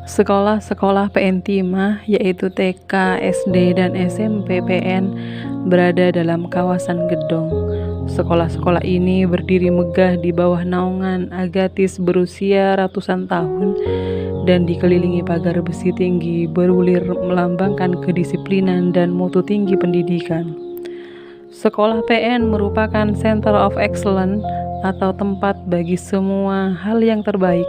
Sekolah-sekolah PN Timah yaitu TK, SD, dan SMP PN berada dalam kawasan Gedong. Sekolah-sekolah ini berdiri megah di bawah naungan Agatis berusia ratusan tahun dan dikelilingi pagar besi tinggi berulir melambangkan kedisiplinan dan mutu tinggi pendidikan. Sekolah PN merupakan Center of Excellence atau tempat bagi semua hal yang terbaik.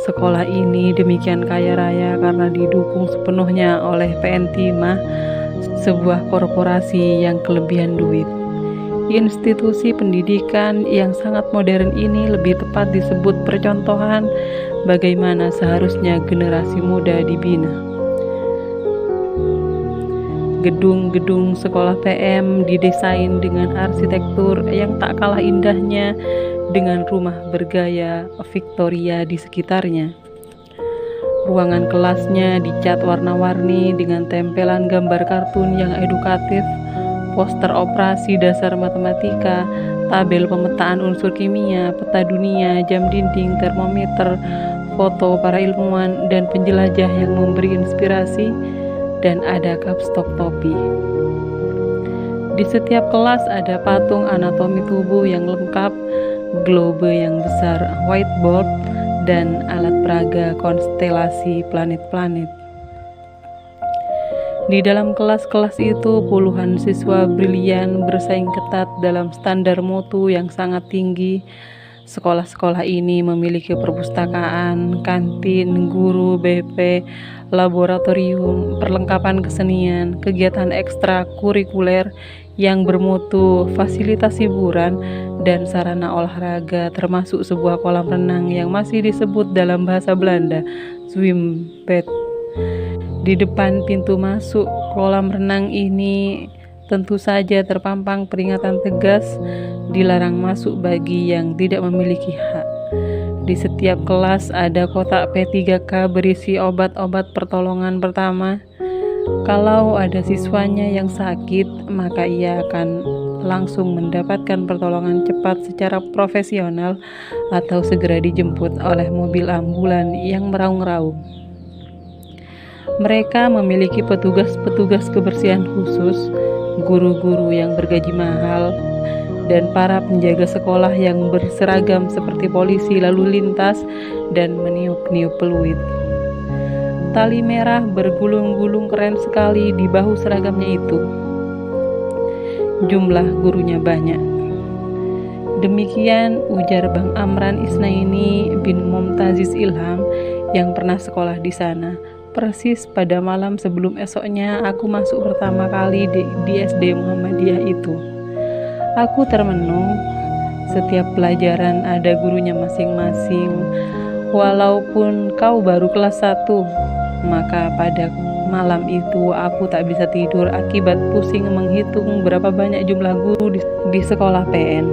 Sekolah ini demikian kaya raya karena didukung sepenuhnya oleh PN Timah, sebuah korporasi yang kelebihan duit. Institusi pendidikan yang sangat modern ini lebih tepat disebut percontohan bagaimana seharusnya generasi muda dibina. Gedung-gedung sekolah PM didesain dengan arsitektur yang tak kalah indahnya dengan rumah bergaya Victoria di sekitarnya. Ruangan kelasnya dicat warna-warni dengan tempelan gambar kartun yang edukatif, poster operasi dasar matematika, tabel pemetaan unsur kimia, peta dunia, jam dinding, termometer, foto para ilmuwan dan penjelajah yang memberi inspirasi, dan ada kapstok topi. Di setiap kelas ada patung anatomi tubuh yang lengkap, globe yang besar, whiteboard, dan alat peraga konstelasi planet-planet. Di dalam kelas-kelas itu puluhan siswa brilian bersaing ketat dalam standar mutu yang sangat tinggi. Sekolah-sekolah ini memiliki perpustakaan, kantin, guru, BP, laboratorium, perlengkapan kesenian, kegiatan ekstrakurikuler yang bermutu, fasilitas hiburan, dan sarana olahraga termasuk sebuah kolam renang yang masih disebut dalam bahasa Belanda zwembad. Di depan pintu masuk kolam renang ini tentu saja terpampang peringatan tegas dilarang masuk bagi yang tidak memiliki hak. Di setiap kelas ada kotak P3K berisi obat-obat pertolongan pertama. Kalau ada siswanya yang sakit, maka ia akan langsung mendapatkan pertolongan cepat secara profesional atau segera dijemput oleh mobil ambulan yang meraung-raung. Mereka memiliki petugas-petugas kebersihan khusus, guru-guru yang bergaji mahal, dan para penjaga sekolah yang berseragam seperti polisi lalu lintas dan meniup-niup peluit. Tali merah bergulung-gulung keren sekali di bahu seragamnya itu. Jumlah gurunya banyak. Demikian ujar Bang Amran Isnaini bin Mumtaziz Ilham yang pernah sekolah di sana. Persis pada malam sebelum esoknya aku masuk pertama kali di SD Muhammadiyah itu. Aku termenung. Setiap pelajaran ada gurunya masing-masing. Walaupun kau baru kelas 1, maka pada malam itu aku tak bisa tidur akibat pusing menghitung berapa banyak jumlah guru di sekolah PN.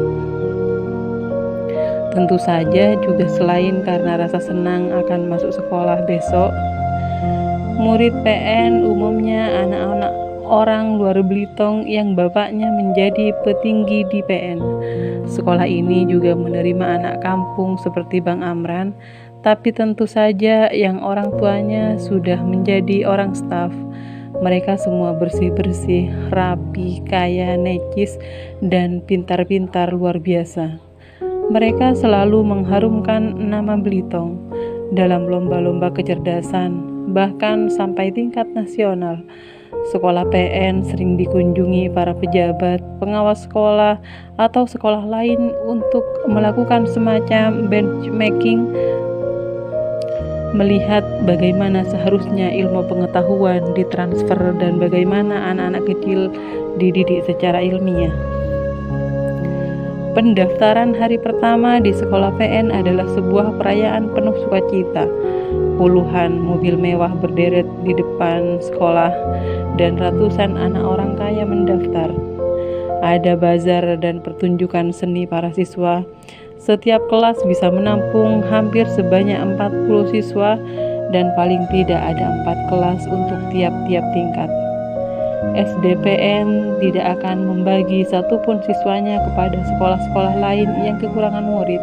Tentu saja juga selain karena rasa senang akan masuk sekolah besok, murid PN umumnya anak-anak orang luar Belitung yang bapaknya menjadi petinggi di PN. Sekolah ini juga menerima anak kampung seperti Bang Amran, tapi tentu saja yang orang tuanya sudah menjadi orang staf. Mereka semua bersih-bersih, rapi, kaya, necis, dan pintar-pintar luar biasa. Mereka selalu mengharumkan nama Belitung dalam lomba-lomba kecerdasan, bahkan sampai tingkat nasional. Sekolah PN sering dikunjungi para pejabat, pengawas sekolah, atau sekolah lain untuk melakukan semacam benchmarking, melihat bagaimana seharusnya ilmu pengetahuan ditransfer dan bagaimana anak-anak kecil dididik secara ilmiah. Pendaftaran hari pertama di sekolah PN adalah sebuah perayaan penuh sukacita. Puluhan mobil mewah berderet di depan sekolah dan ratusan anak orang kaya mendaftar. Ada bazar dan pertunjukan seni para siswa. Setiap kelas bisa menampung hampir sebanyak 40 siswa dan paling tidak ada 4 kelas untuk tiap-tiap tingkat. SDPN tidak akan membagi satupun siswanya kepada sekolah-sekolah lain yang kekurangan murid.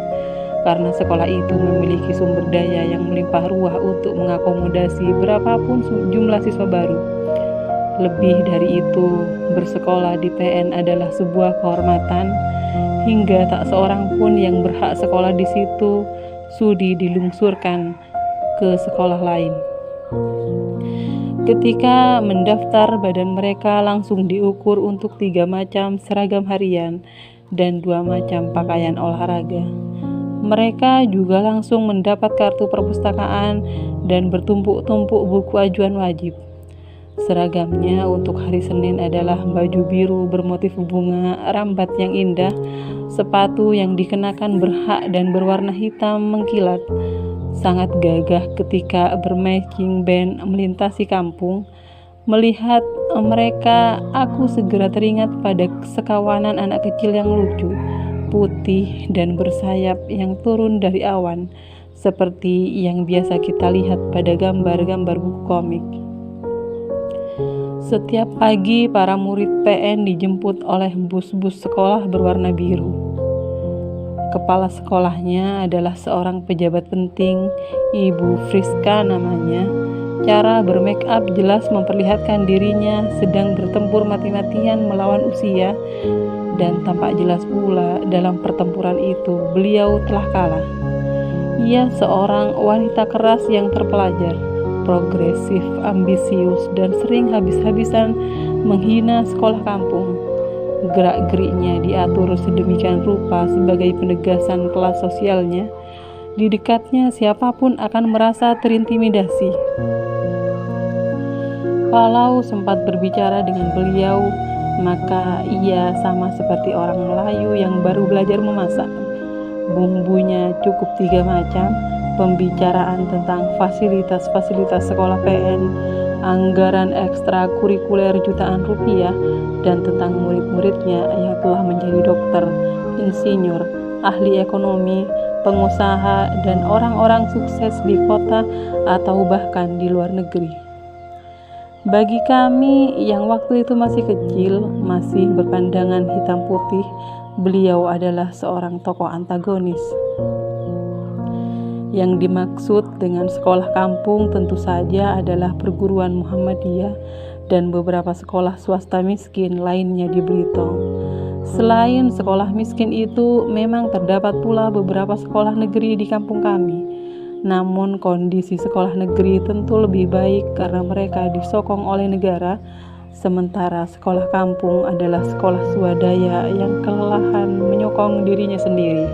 karena sekolah itu memiliki sumber daya yang melimpah ruah untuk mengakomodasi berapapun jumlah siswa baru. Lebih dari itu, bersekolah di PN adalah sebuah kehormatan, hingga tak seorang pun yang berhak sekolah di situ sudi dilungsurkan ke sekolah lain. Ketika mendaftar, badan mereka langsung diukur untuk 3 macam seragam harian dan 2 macam pakaian olahraga. Mereka juga langsung mendapat kartu perpustakaan dan bertumpuk-tumpuk buku ajuan wajib. Seragamnya untuk hari Senin adalah baju biru bermotif bunga rambat yang indah, sepatu yang dikenakan berhak dan berwarna hitam mengkilat. Sangat gagah ketika bermarching band melintasi kampung. Melihat mereka, aku segera teringat pada sekawanan anak kecil yang lucu, putih dan bersayap yang turun dari awan, seperti yang biasa kita lihat pada gambar-gambar buku komik. Setiap pagi, para murid PN dijemput oleh bus-bus sekolah berwarna biru. Kepala sekolahnya adalah seorang pejabat penting, Ibu Friska namanya. Cara bermake up jelas memperlihatkan dirinya sedang bertempur mati-matian melawan usia, dan tampak jelas pula dalam pertempuran itu beliau telah kalah. Ia seorang wanita keras yang terpelajar, progresif, ambisius, dan sering habis-habisan menghina sekolah kampung. Gerak-geriknya diatur sedemikian rupa sebagai penegasan kelas sosialnya. Di dekatnya siapapun akan merasa terintimidasi. Kalau sempat berbicara dengan beliau, maka ia sama seperti orang Melayu yang baru belajar memasak. Bumbunya cukup 3 macam: pembicaraan tentang fasilitas-fasilitas sekolah PN, anggaran ekstrakurikuler jutaan rupiah, dan tentang murid-muridnya yang telah menjadi dokter, insinyur, ahli ekonomi, pengusaha, dan orang-orang sukses di kota atau bahkan di luar negeri. Bagi kami yang waktu itu masih kecil, masih berpandangan hitam putih, beliau adalah seorang tokoh antagonis. Yang dimaksud dengan sekolah kampung tentu saja adalah perguruan Muhammadiyah dan beberapa sekolah swasta miskin lainnya di Belitung. Selain sekolah miskin itu, memang terdapat pula beberapa sekolah negeri di kampung kami. Namun kondisi sekolah negeri tentu lebih baik karena mereka disokong oleh negara, sementara sekolah kampung adalah sekolah swadaya yang kelelahan menyokong dirinya sendiri.